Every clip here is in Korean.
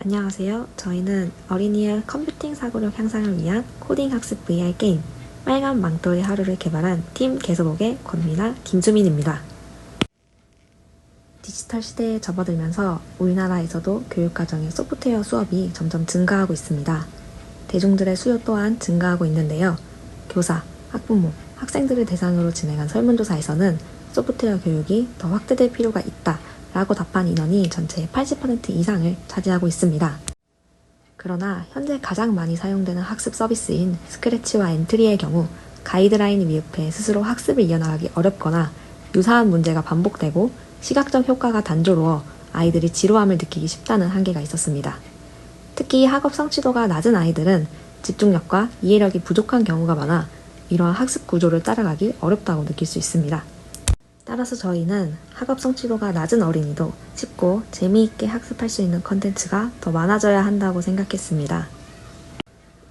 안녕하세요. 저희는 어린이의 컴퓨팅 사고력 향상을 위한 코딩 학습 VR 게임 빨간 망토의 하루를 개발한 팀 개서복의 권미나 김수민입니다. 디지털 시대에 접어들면서 우리나라에서도 교육과정의 소프트웨어 수업이 점점 증가하고 있습니다. 대중들의 수요 또한 증가하고 있는데요. 교사, 학부모, 학생들을 대상으로 진행한 설문조사에서는 소프트웨어 교육이 더 확대될 필요가 있다 라고 답한 인원이 전체의 80% 이상을 차지하고 있습니다. 그러나 현재 가장 많이 사용되는 학습 서비스인 스크래치와 엔트리의 경우 가이드라인이 미흡해 스스로 학습을 이어나가기 어렵거나 유사한 문제가 반복되고 시각적 효과가 단조로워 아이들이 지루함을 느끼기 쉽다는 한계가 있었습니다. 특히 학업 성취도가 낮은 아이들은 집중력과 이해력이 부족한 경우가 많아 이러한 학습 구조를 따라가기 어렵다고 느낄 수 있습니다. 따라서 저희는 학업 성취도가 낮은 어린이도 쉽고 재미있게 학습할 수 있는 컨텐츠가 더 많아져야 한다고 생각했습니다.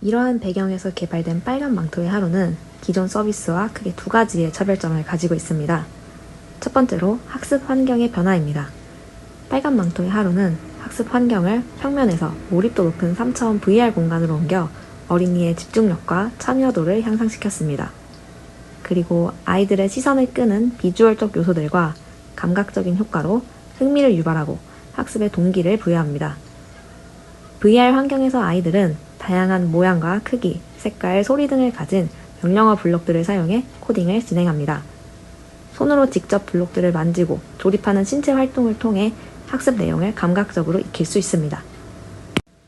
이러한 배경에서 개발된 빨간 망토의 하루는 기존 서비스와 크게 두 가지의 차별점을 가지고 있습니다. 첫 번째로 학습 환경의 변화입니다. 빨간 망토의 하루는 학습 환경을 평면에서 몰입도 높은 3차원 VR 공간으로 옮겨 어린이의 집중력과 참여도를 향상시켰습니다. 그리고 아이들의 시선을 끄는 비주얼적 요소들과 감각적인 효과로 흥미를 유발하고 학습의 동기를 부여합니다. VR 환경에서 아이들은 다양한 모양과 크기, 색깔, 소리 등을 가진 명령어 블록들을 사용해 코딩을 진행합니다. 손으로 직접 블록들을 만지고 조립하는 신체 활동을 통해 학습 내용을 감각적으로 익힐 수 있습니다.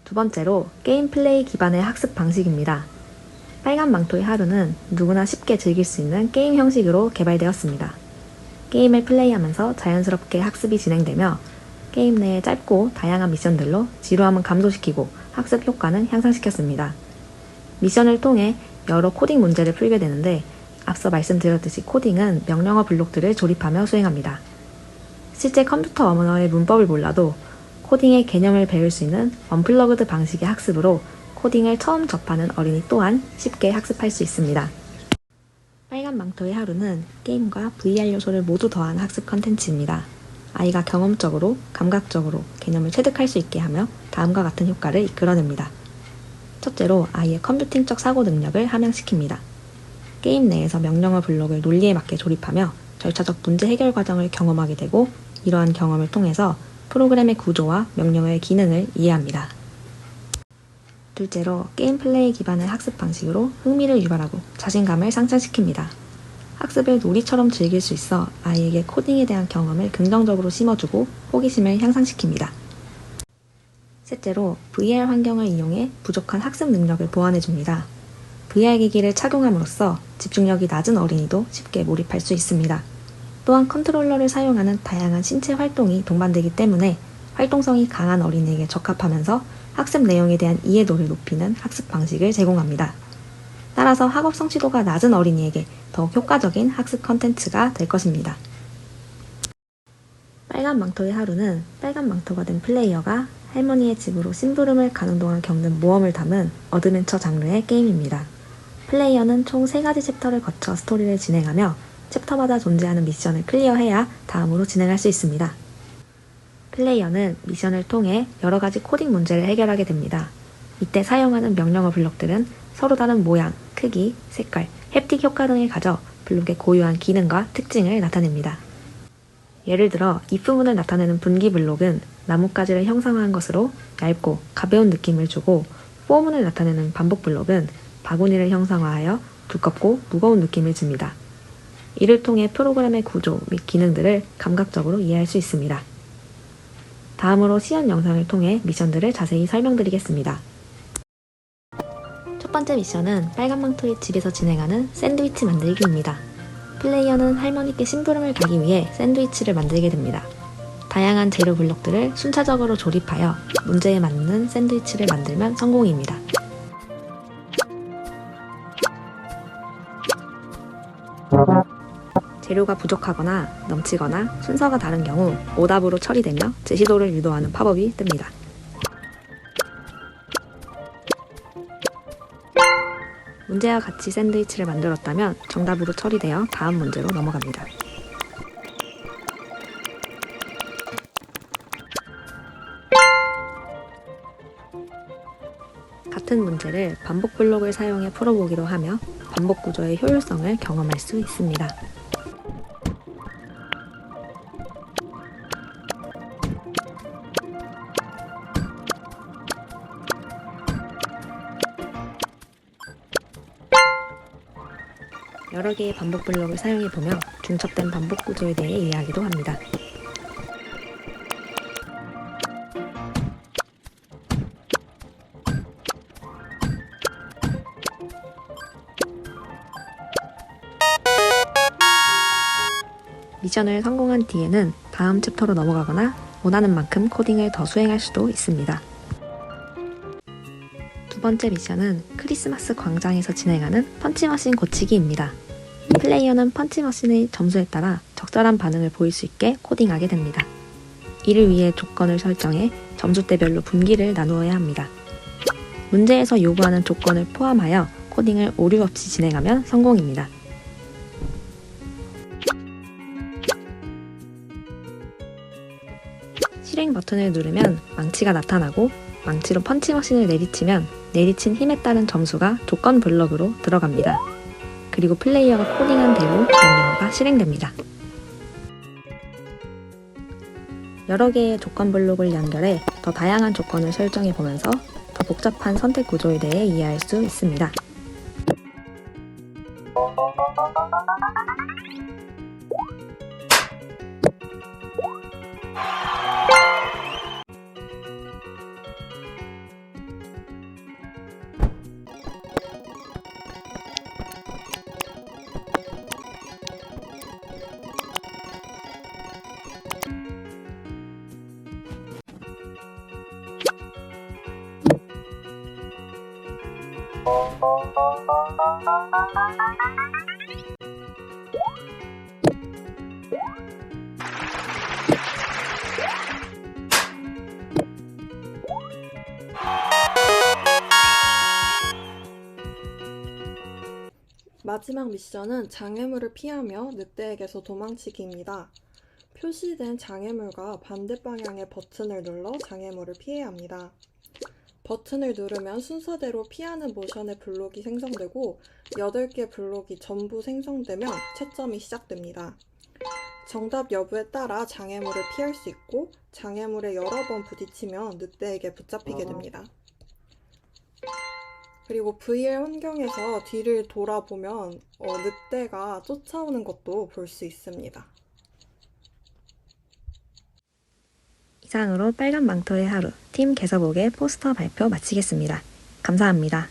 두 번째로 게임 플레이 기반의 학습 방식입니다. 빨간 망토의 하루는 누구나 쉽게 즐길 수 있는 게임 형식으로 개발되었습니다. 게임을 플레이하면서 자연스럽게 학습이 진행되며 게임 내의 짧고 다양한 미션들로 지루함은 감소시키고 학습 효과는 향상시켰습니다. 미션을 통해 여러 코딩 문제를 풀게 되는데 앞서 말씀드렸듯이 코딩은 명령어 블록들을 조립하며 수행합니다. 실제 컴퓨터 언어의 문법을 몰라도 코딩의 개념을 배울 수 있는 언플러그드 방식의 학습으로 코딩을 처음 접하는 어린이 또한 쉽게 학습할 수 있습니다. 빨간 망토의 하루는 게임과 VR 요소를 모두 더한 학습 컨텐츠입니다. 아이가 경험적으로, 감각적으로 개념을 체득할 수 있게 하며 다음과 같은 효과를 이끌어냅니다. 첫째로 아이의 컴퓨팅적 사고 능력을 함양시킵니다. 게임 내에서 명령어 블록을 논리에 맞게 조립하며 절차적 문제 해결 과정을 경험하게 되고 이러한 경험을 통해서 프로그램의 구조와 명령어의 기능을 이해합니다. 둘째로 게임 플레이 기반의 학습 방식으로 흥미를 유발하고 자신감을 상승시킵니다. 학습을 놀이처럼 즐길 수 있어 아이에게 코딩에 대한 경험을 긍정적으로 심어주고 호기심을 향상시킵니다. 셋째로 VR 환경을 이용해 부족한 학습 능력을 보완해줍니다. VR 기기를 착용함으로써 집중력이 낮은 어린이도 쉽게 몰입할 수 있습니다. 또한 컨트롤러를 사용하는 다양한 신체 활동이 동반되기 때문에 활동성이 강한 어린이에게 적합하면서 학습 내용에 대한 이해도를 높이는 학습 방식을 제공합니다. 따라서 학업 성취도가 낮은 어린이에게 더욱 효과적인 학습 컨텐츠가 될 것입니다. 빨간 망토의 하루는 빨간 망토가 된 플레이어가 할머니의 집으로 심부름을 가는 동안 겪는 모험을 담은 어드벤처 장르의 게임입니다. 플레이어는 총 3가지 챕터를 거쳐 스토리를 진행하며 챕터마다 존재하는 미션을 클리어해야 다음으로 진행할 수 있습니다. 플레이어는 미션을 통해 여러 가지 코딩 문제를 해결하게 됩니다. 이때 사용하는 명령어 블록들은 서로 다른 모양, 크기, 색깔, 햅틱 효과 등을 가져 블록의 고유한 기능과 특징을 나타냅니다. 예를 들어 if문을 나타내는 분기 블록은 나뭇가지를 형상화한 것으로 얇고 가벼운 느낌을 주고 for문을 나타내는 반복 블록은 바구니를 형상화하여 두껍고 무거운 느낌을 줍니다. 이를 통해 프로그램의 구조 및 기능들을 감각적으로 이해할 수 있습니다. 다음으로 시연 영상을 통해 미션들을 자세히 설명드리겠습니다. 첫 번째 미션은 빨간 망토의 집에서 진행하는 샌드위치 만들기입니다. 플레이어는 할머니께 심부름을 가기 위해 샌드위치를 만들게 됩니다. 다양한 재료 블록들을 순차적으로 조립하여 문제에 맞는 샌드위치를 만들면 성공입니다. 재료가 부족하거나 넘치거나 순서가 다른 경우 오답으로 처리되며 제시도를 유도하는 팝업이 뜹니다. 문제와 같이 샌드위치를 만들었다면 정답으로 처리되어 다음 문제로 넘어갑니다. 같은 문제를 반복 블록을 사용해 풀어보기도 하며 반복 구조의 효율성을 경험할 수 있습니다. 여러 개의 반복 블록을 사용해보며 중첩된 반복 구조에 대해 이해하기도 합니다. 미션을 성공한 뒤에는 다음 챕터로 넘어가거나 원하는 만큼 코딩을 더 수행할 수도 있습니다. 두 번째 미션은 크리스마스 광장에서 진행하는 펀치머신 고치기입니다. 플레이어는 펀치머신의 점수에 따라 적절한 반응을 보일 수 있게 코딩하게 됩니다. 이를 위해 조건을 설정해 점수대별로 분기를 나누어야 합니다. 문제에서 요구하는 조건을 포함하여 코딩을 오류 없이 진행하면 성공입니다. 실행 버튼을 누르면 망치가 나타나고 망치로 펀치머신을 내리치면 내리친 힘에 따른 점수가 조건 블럭으로 들어갑니다. 그리고 플레이어가 코딩한 대로 명령어가 실행됩니다. 여러 개의 조건 블록을 연결해 더 다양한 조건을 설정해 보면서 더 복잡한 선택 구조에 대해 이해할 수 있습니다. 마지막 미션은 장애물을 피하며 늑대에게서 도망치기입니다. 표시된 장애물과 반대 방향의 버튼을 눌러 장애물을 피해야 합니다. 버튼을 누르면 순서대로 피하는 모션의 블록이 생성되고 8개 블록이 전부 생성되면 채점이 시작됩니다. 정답 여부에 따라 장애물을 피할 수 있고 장애물에 여러 번 부딪히면 늑대에게 붙잡히게 됩니다. 그리고 VR 환경에서 뒤를 돌아보면 늑대가 쫓아오는 것도 볼 수 있습니다. 이상으로 빨간 망토의 하루 팀 개서복의 포스터 발표 마치겠습니다. 감사합니다.